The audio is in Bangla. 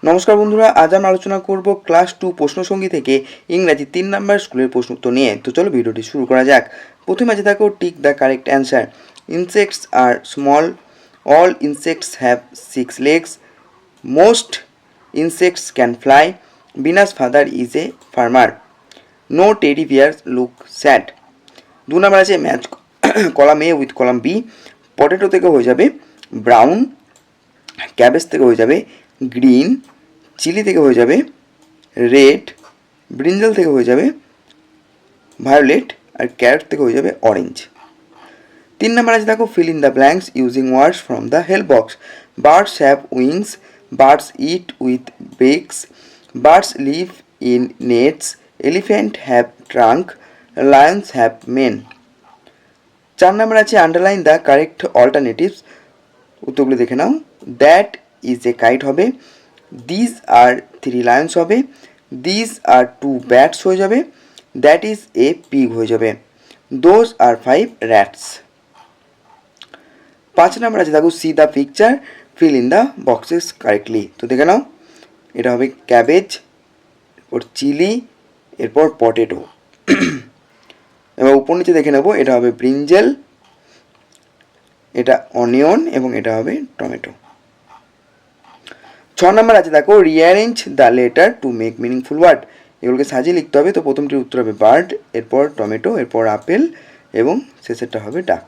নমস্কার বন্ধুরা, আজ আমরা আলোচনা করব ক্লাস 2 প্রশ্নসঙ্গী থেকে ইংরাজি 3 নম্বর স্কুলের প্রশ্ন উত্তর নিয়ে। তো চলো ভিডিওটি শুরু করা যাক। প্রথমে আছে দেখো tick the correct answer. Insects are small, all insects have 6 legs, most insects can fly, Bina's father is a farmer, no teddy bears look sad. 2 number আছে match column A with column B. Potato থেকে হয়ে যাবে ব্রাউন, ক্যাবেজ থেকে হয়ে যাবে গ্রিন, চিলি থেকে হয়ে যাবে রেড, ব্রিঞ্জাল থেকে হয়ে যাবে ভায়োলেট, আর ক্যারট থেকে হয়ে যাবে অরেঞ্জ। 3 নম্বর আছে দেখো fill in the blanks using words from the help box. Birds have wings, birds eat with beaks, birds live in nests, elephant have trunk, lions have mane. 4 number আছে আন্ডারলাইন দ্য কারেক্ট অল্টারনেটিভস। উত্তরগুলো দেখে নাও। দ্যাট ইজ এ কাইট হবে, দিজ আর 3 লায়ন্স হবে, দিজ আর 2 ব্যাটস হয়ে যাবে, দ্যাট ইজ এ পিগ হয়ে যাবে, দোজ আর 5 র্যাটস। 5 নম্বর আছে দেখো C the picture, feel in the boxes correctly. তো দেখে নাও, এটা হবে ক্যাবেজ, এরপর চিলি, এরপর পটেটো। এবার উপর নিচে দেখে নেবো, এটা হবে ব্রিঞ্জেল, এটা অনিয়ন এবং এটা হবে টমেটো। 6 নম্বর আছে দেখো rearrange the letter to make meaningful word. এগুলোকে সাজিয়ে লিখতে হবে। তো প্রথমটির উত্তর হবে বার্ড, এরপর টমেটো, এরপর আপেল এবং শেষেরটা হবে ডাক।